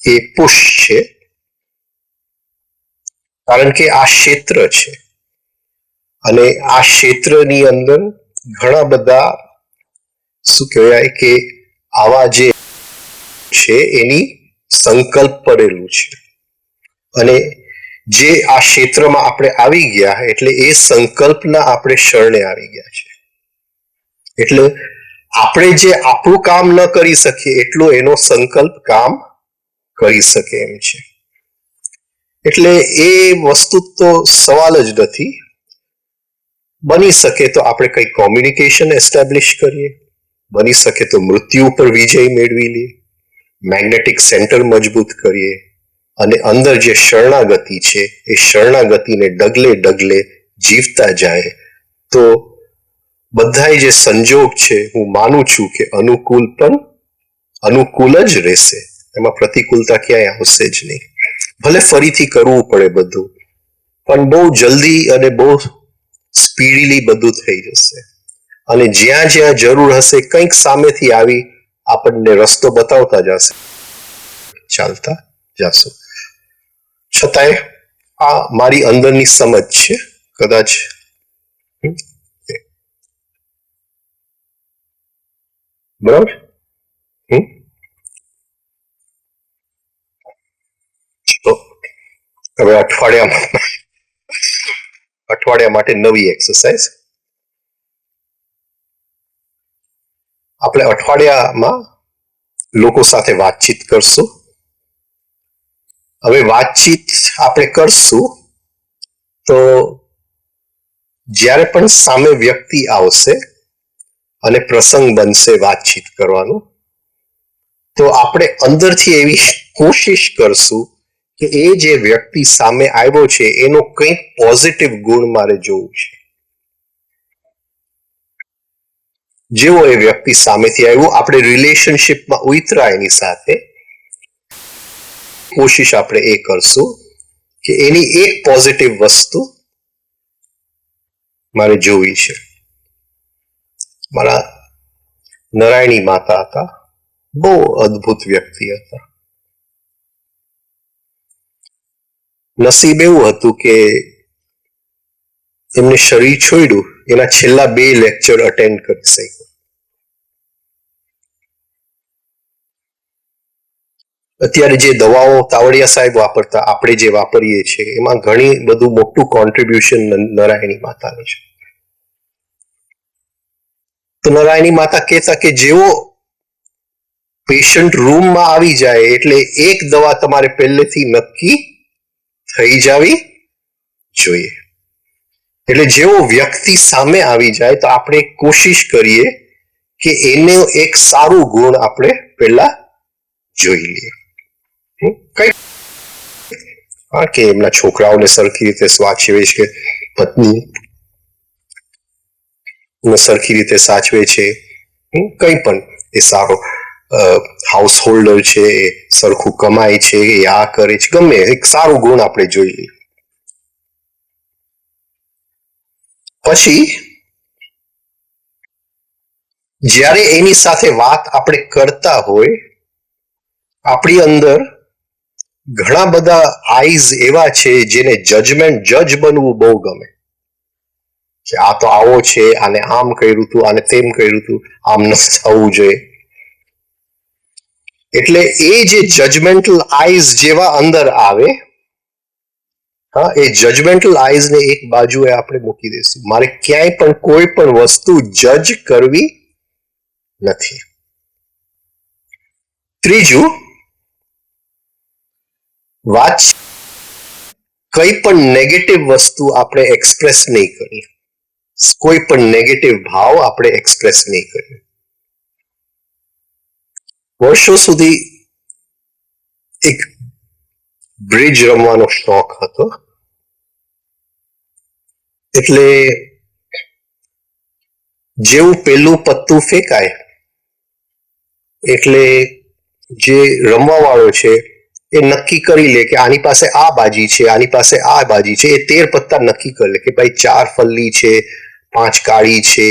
S1: એ પુશ છે કારણ કે આ ક્ષેત્ર છે અને આ ક્ષેત્રની અંદર ઘણા બધા શું કહેવાય કે આવા જે છે એની સંકલ્પ પડેલું છે અને જે આ ક્ષેત્રમાં આપણે આવી ગયા એટલે એ સંકલ્પના આપણે શરણે આવી ગયા છે. એટલે આપણે જે આપણું કામ ન કરી શકીએ એટલો એનો સંકલ્પ કામ કરી શકે એમ છે. એટલે એ વસ્તુ તો સવાલ જ નથી. બની શકે તો આપણે કંઈ કોમ્યુનિકેશન એસ્ટાબ્લિશ કરીએ, બની શકે તો મૃત્યુ ઉપર વિજય મેળવી લઈએ, મેગ્નેટિક સેન્ટર મજબૂત કરીએ અને અંદર જે શરણાગતિ છે એ શરણાગતિને ડગલે ડગલે જીવતા જાય તો બધાય જે સંજોગ છે હું માનું છું કે અનુકૂળ પણ અનુકૂળ જ રહેશે, એમાં પ્રતિકૂળતા ક્યાંય આવશે જ નહીં. ભલે ફરીથી કરવું પડે બધું, પણ બહુ જલ્દી અને બહુ સ્પીડીલી બધું થઈ જશે અને જ્યાં જ્યાં જરૂર હશે કંઈક સામેથી આવી આપણને રસ્તો બતાવતા જશે, ચાલતા જશું. છતાંય આ મારી અંદરની સમજ છે, કદાચ બરાબર. હવે અઠવાડિયા માટે નવી એક્સરસાઇઝ. આપણે અઠવાડિયામાં લોકો સાથે વાતચીત કરશું. હવે વાતચીત આપણે કરશું તો જ્યારે પણ સામે વ્યક્તિ આવશે અને પ્રસંગ બનશે વાતચીત કરવાનો, તો આપણે અંદરથી એવી કોશિશ કરશું કે એ જે વ્યક્તિ સામે આવ્યો છે એનો કંઈક પોઝિટિવ ગુણ મારે જોવું છે. જેવો એ વ્યક્તિ સામેથી આવ્યો આપણે રિલેશનશિપમાં ઉતરા એની સાથે, કોશિશ આપણે એ કરશું કે એની એક પોઝિટિવ વસ્તુ મારે જોવી છે. મારા નારાયણી માતા હતા, બહુ અદ્ભુત વ્યક્તિ હતા. નસીબ એવું હતું કે એમને શરીર છોડ્યું એના છેલ્લા 2 લેક્ચર અટેન્ડ કરી શક્યો. અત્યારે જે દવાઓ તાવડિયા સાહેબ વાપરતા, આપણે જે વાપરીએ છીએ એમાં ઘણી બધું મોટું કોન્ટ્રીબ્યુશન નારાયણી માતાનું છે. તો નારાયણી માતા કહેતા કે જેવો પેશન્ટ રૂમમાં આવી જાય એટલે એક દવા તમારે પહેલેથી નક્કી થઈ જવી જોઈએ. એટલે જેવો વ્યક્તિ સામે આવી જાય તો આપણે કોશિશ કરીએ કે એને એક સારું ગુણ આપણે પહેલા જોઈ લઈએ. કે એમના છોકરાઓને સરખી રીતે સાચવે છે, પત્ની સરખી રીતે સાચવે છે, કંઈ પણ એ સારો હાઉસ હોલ્ડર છે, એ સરખું કમાય છે, એ આ કરે છે, ગમે એક સારું ગુણ આપણે જોઈ લઈએ. પછી જ્યારે એની સાથે વાત આપણે કરતા હોય, આપણી અંદર ઘણા બધા આઈઝ એવા છે જેને જજ બનવું બહુ ગમે કે આ તો આવો છે, આને આમ કર્યું હતું, આને તેમ કર્યું હતું, આમ ન થવું જોઈએ. એટલે એ જે જજમેન્ટલ આઈઝ જેવા અંદર આવે, હા, એ જજમેન્ટલ આઈઝ ને એક બાજુએ આપણે મૂકી દઈશું. મારે ક્યાંય પણ કોઈ પણ વસ્તુ જજ કરવી નથી. ત્રીજું, વાત કઈ પણ નેગેટિવ વસ્તુ આપણે એક્સપ્રેસ નહીં કરીએ, કોઈ પણ નેગેટિવ ભાવ આપણે એક્સપ્રેસ નહીં કરીએ. વર્ષો સુધી એક બ્રિજ રમવાનો શોખ હતો. એટલે જેવું પેલું પત્તું ફેંકાય એટલે જે રમવા વાળો છે એ નક્કી કરી લે કે આની પાસે આ બાજી છે, આની પાસે આ બાજી છે. એ 13 પત્તા નક્કી કરી લે કે ભાઈ 4 ફલ્લી છે, 5 કાળી છે,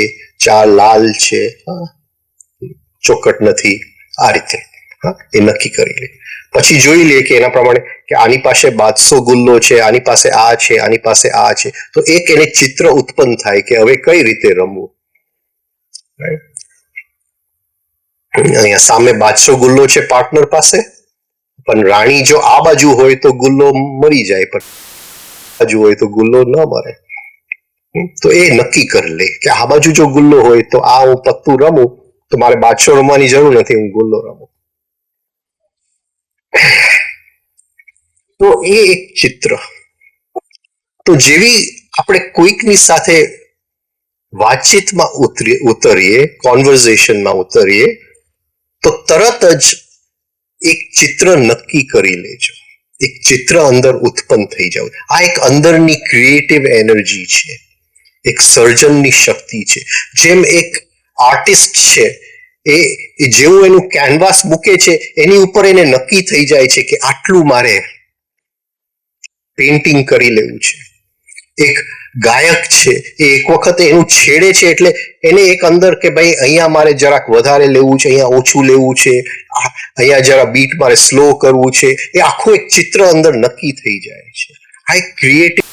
S1: 4 લાલ છે, ચોકટ નથી, આ રીતે એ નક્કી કરી લે. પછી જોઈ લે કે એના પ્રમાણે કે આની પાસે 1200 ગુલ્લો છે, આની પાસે આ છે, આની પાસે આ છે. તો એક એને ચિત્ર ઉત્પન્ન થાય કે હવે કઈ રીતે રમવું. અહીંયા સામે 1200 ગુલ્લો છે પાર્ટનર પાસે, પણ રાણી જો આ બાજુ હોય તો ગુલ્લો મરી જાય, પણ બાજુ હોય તો ગુલ્લો ન મરે. તો એ નક્કી કરી લે કે આ બાજુ જો ગુલ્લો હોય તો આ હું પત્તું રમું તો મારે 1200 રમવાની જરૂર નથી, હું ગુલ્લો રમું. તો એ એક ચિત્ર. તો જેવી આપણે કોઈકની સાથે વાતચીતમાં ઉતરીએ, કોન્વર્ઝેશનમાં ઉતરીએ, તો તરત જ એક ચિત્ર નક્કી કરી લેજો, એક ચિત્ર અંદર ઉત્પન્ન થઈ જાવ. આ એક અંદરની ક્રિએટિવ એનર્જી છે, એક સર્જનની શક્તિ છે. જેમ એક આર્ટિસ્ટ છે, એ જેવું એનું કેનવાસ મૂકે છે એની ઉપર એને નક્કી થઈ જાય છે કે આટલું મારે પેઇન્ટિંગ કરી લેવું છે. એક ગાયક છે, એ એક વખત એનું છેડે છે એટલે એને એક અંદર કે ભાઈ અહીંયા મારે જરાક વધારે લેવું છે, અહીંયા ઓછું લેવું છે, અહીંયા જરા બીટ મારે સ્લો કરવું છે. એ આખું એક ચિત્ર અંદર નક્કી થઈ જાય છે. આ એક ક્રિએટિવ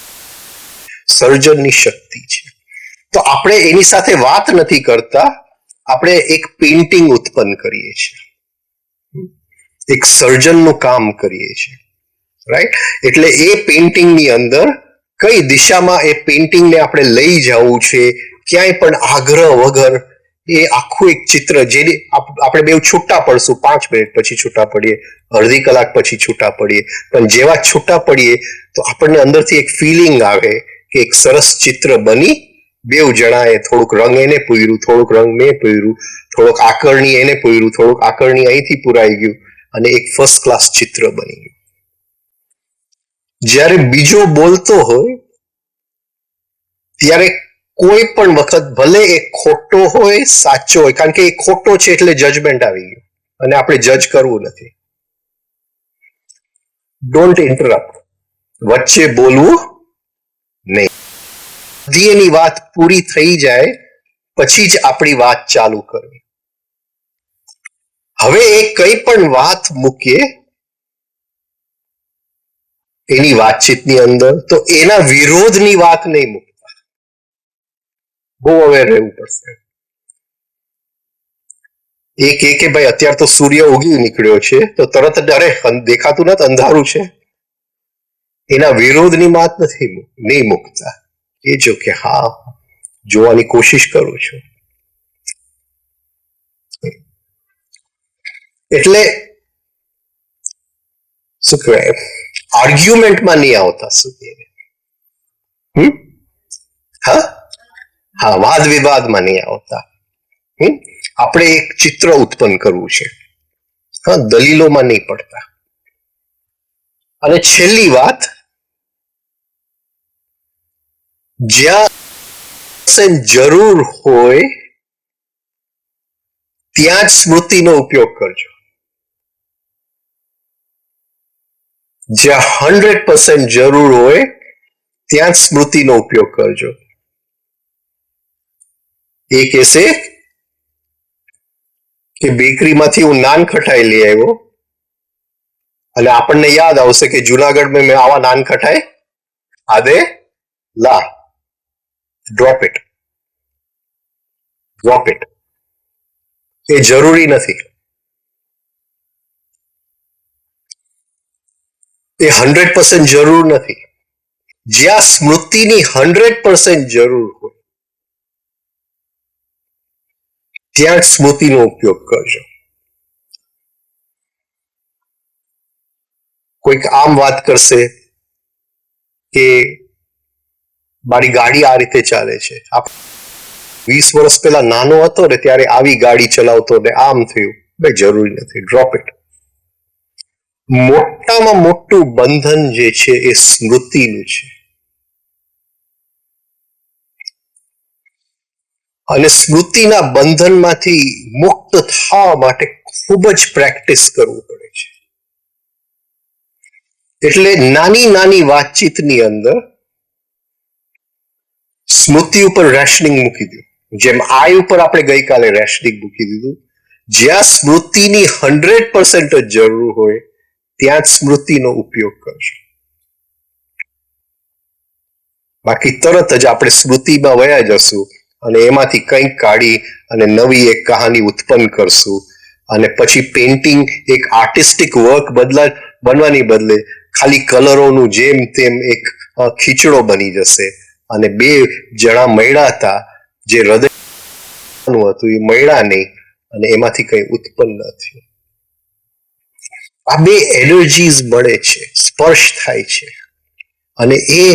S1: સર્જનની શક્તિ છે. તો આપણે એની સાથે વાત નથી કરતા, આપણે એક પેઇન્ટિંગ ઉત્પન્ન કરીએ છીએ, એક સર્જનનું કામ કરીએ છીએ, રાઈટ? એટલે એ પેઇન્ટિંગની અંદર કઈ દિશામાં એ પેઇન્ટિંગને આપણે લઈ જવું છે, ક્યાંય પણ આગ્રહ વગર એ આખું એક ચિત્ર, જે આપણે બે છૂટા પડશું, 5 મિનિટ પછી છૂટા પડીએ, અડધી કલાક પછી છૂટા પડીએ, પણ જેવા છૂટા પડીએ તો આપણને અંદરથી એક ફિલિંગ આવે કે એક સરસ ચિત્ર બની, બેવ જણાએ થોડુંક રંગ એને પૂર્યું, થોડુંક રંગ મેં પૂર્યું, થોડુંક આકરણી એને પૂર્યું, થોડુંક આકરણી અહીંથી પુરાઈ ગયું અને એક ફર્સ્ટ ક્લાસ ચિત્ર બની ગયું. જ્યારે બીજો બોલતો હોય ત્યારે કોઈ પણ વખત ભલે એ ખોટો હોય સાચો હોય, કારણ કે એ ખોટો છે એટલે જજમેન્ટ આવી ગયું અને આપણે જજ કરવું નથી. ડોન્ટ ઇન્ટરપ્ટ, વચ્ચે બોલવું નહીં. એની વાત પૂરી થઈ જાય પછી જ આપણી વાત ચાલુ કરવી. હવે એ કઈ પણ વાત મૂકીએ એની વાતચીતની અંદર, તો એના વિરોધની વાત નહીં મૂકતા. બહુ અવેર રહેવું પડશે. એ કે ભાઈ અત્યારે તો સૂર્ય ઉગી નીકળ્યો છે, તો તરત જ અરે દેખાતું નથી, અંધારું છે. એના વિરોધની વાત નહીં મૂકતા. એ જો કે હા, જોવાની કોશિશ કરું છું. એટલે શું કહેવાય, આર્ગ્યુમેન્ટમાં નહીં આવતા સુધી. હા, વાદ વિવાદમાં નહીં આવતા. આપણે એક ચિત્ર ઉત્પન્ન કરવું છે. હા, દલીલોમાં નહીં પડતા. અને છેલ્લી વાત, જ્યાં જરૂર હોય ત્યાં જ સ્મૃતિનો ઉપયોગ કરજો. જ્યાં 100% જરૂર હોય ત્યાં જ સ્મૃતિનો ઉપયોગ કરજો. એ કહેશે કે બેકરીમાંથી હું નાન ખટાઈ લઈ આવ્યો, અને આપણને યાદ આવશે કે જુનાગઢમાં મેં આવા નાન ખટાઈ આદે લા. Drop it. એ જરૂરી નથી. એ 100% જરૂર નથી. જ્યાં સ્મૃતિની 100% જરૂર હોય ત્યાં સ્મૃતિનો ઉપયોગ કરજો. કોઈક આમ વાત કરશે કે મારી ગાડી આ રીતે ચાલે છે. 20 વર્ષ પહેલા નાનો હતો ને ત્યારે આવી ગાડી ચલાવતો ને આમ થયું. ભાઈ જરૂરી નથી. Drop it. મોટામાં મોટું બંધન જે છે એ સ્મૃતિનું છે. અને સ્મૃતિના બંધનમાંથી મુક્ત થવા માટે ખૂબ જ પ્રેક્ટિસ કરવું પડે છે. એટલે નાની નાની વાતચીતની અંદર સ્મૃતિ ઉપર રેશનિંગ મૂકી દો. જેમ આઈ ઉપર આપણે ગઈકાલે રેશનિંગ મૂકી દીધું. જ્યાં સ્મૃતિની 100% જ જરૂર હોય ત્યાં જ સ્મૃતિનો ઉપયોગ કરશો. બાકી તરત જ આપણે સ્મૃતિમાં વયા જશું અને એમાંથી કંઈક કાઢી અને નવી એક કહાની ઉત્પન્ન કરશું. અને પછી પેઇન્ટિંગ એક આર્ટિસ્ટિક વર્ક બનવાની બદલે ખાલી કલરોનું જેમ તેમ એક ખીચડો બની જશે. અને બે જણા મળ્યા હતા, જે હૃદય હતું એ મળ્યા નહીં, અને એમાંથી કંઈ ઉત્પન્ન ન થયું. આ બે એનર્જીઝ મળે છે, સ્પર્શ થાય છે, અને એ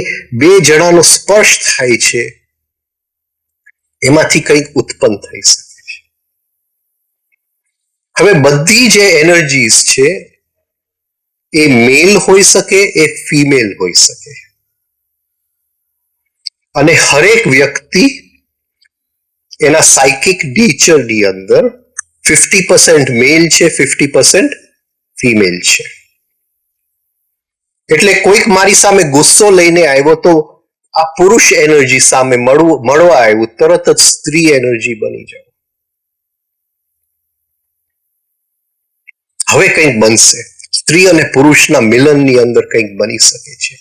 S1: બે જણાનો સ્પર્શ થાય છે, એમાંથી કંઈક ઉત્પન્ન થઈ શકે છે. હવે બધી જે એનર્જીઝ છે એ મેલ હોઈ શકે, એ ફિમેલ હોઈ શકે. અને હરેક વ્યક્તિ એના સાયકિક નેચરની અંદર 50% મેલ છે, 50% ફિમેલ છે. એટલે કોઈક મારી સામે ગુસ્સો લઈને આવ્યો તો આ પુરુષ એનર્જી સામે મળવા આવ્યું, તરત જ સ્ત્રી એનર્જી બની જાય. હવે કંઈક બનશે. સ્ત્રી અને પુરુષના મિલનની અંદર કંઈક બની શકે છે,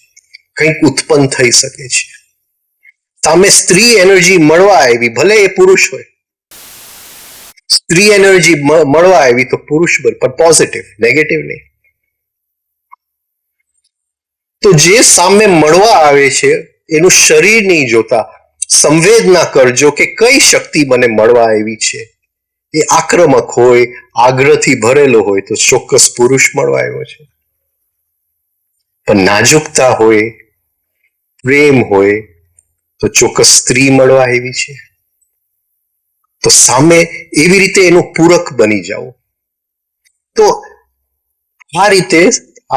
S1: કંઈક ઉત્પન્ન થઈ શકે છે. સામે સ્ત્રી એનર્જી મળવા આવી, ભલે એ પુરુષ હોય. સ્ત્રી એનર્જી મળવા આવી તો પુરુષ બને, પણ પોઝિટિવ, નેગેટિવ નહીં. તો જે સામે મળવા આવે છે એનું શરીર નહીં જોતા સંવેદના કરજો કે કઈ શક્તિ મને મળવા આવી છે. એ આક્રમક હોય, આગ્રહથી ભરેલો હોય તો ચોક્કસ પુરુષ મળવા આવ્યો છે. પણ નાજુકતા હોય, પ્રેમ હોય તો ચોક્કસ સ્ત્રી મળવા આવી છે. તો સામે એવી રીતે એનું પૂરક બની જાઓ. તો આ રીતે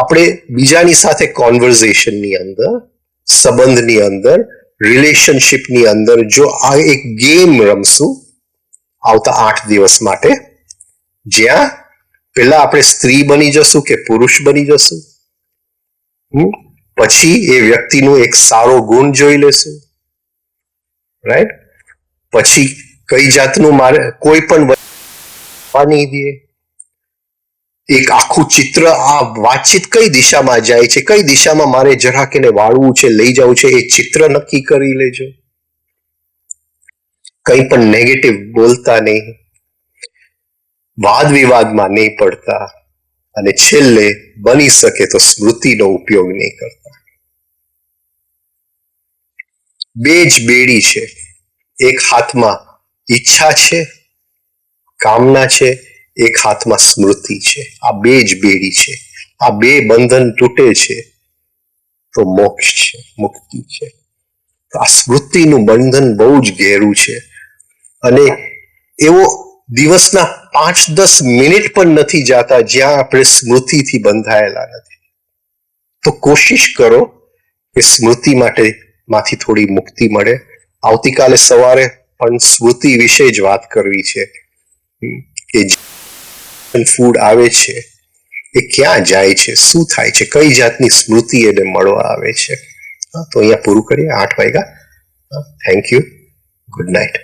S1: આપણે બીજાની સાથે કોન્વર્ઝેશનની અંદર, સંબંધની અંદર, રિલેશનશિપની અંદર જો આ એક ગેમ રમશું આવતા 8 દિવસ માટે, જ્યાં પહેલા આપણે સ્ત્રી બની જશું કે પુરુષ બની જશું, પછી એ વ્યક્તિનો એક સારો ગુણ જોઈ લેશું, રાઈટ? પછી કઈ જાતનું મારે કોઈ પણ નહીં દે, એક આખું ચિત્ર, આ વાતચીત કઈ દિશામાં જાય છે, કઈ દિશામાં મારે જરાક એને વાળવું છે, લઈ જવું છે, એ ચિત્ર નક્કી કરી લેજો. કંઈ પણ નેગેટિવ બોલતા નહીં, વાદ વિવાદમાં નહીં પડતા, અને છેલ્લે બની શકે તો સ્મૃતિનો ઉપયોગ નહીં કરતા. બે જ બેડી છે, એક હાથમાં ઈચ્છા છે, કામના છે, એક હાથમાં સ્મૃતિ છે. આ બે જ બેડી છે. આ બે બંધન તૂટે છે તો મોક્ષ છે, મુક્તિ છે. આ સ્મૃતિનું બંધન બહુ જ ઘેરું છે, અને એવો દિવસના 5-10 મિનિટ પણ નથી જાતા જ્યાં આપણે સ્મૃતિથી બંધાયેલા નથી. તો કોશિશ કરો કે સ્મૃતિ માંથી થોડી મુક્તિ મળે. આવતીકાલે સવારે પણ સ્મૃતિ વિશે જ વાત કરવી છે કે ફૂડ આવે છે એ ક્યાં જાય છે, શું થાય છે, કઈ જાતની સ્મૃતિ એને મળવા આવે છે. તો અહીંયા પૂરું કરીએ. 8 વાગ્યા. Thank you. Good night.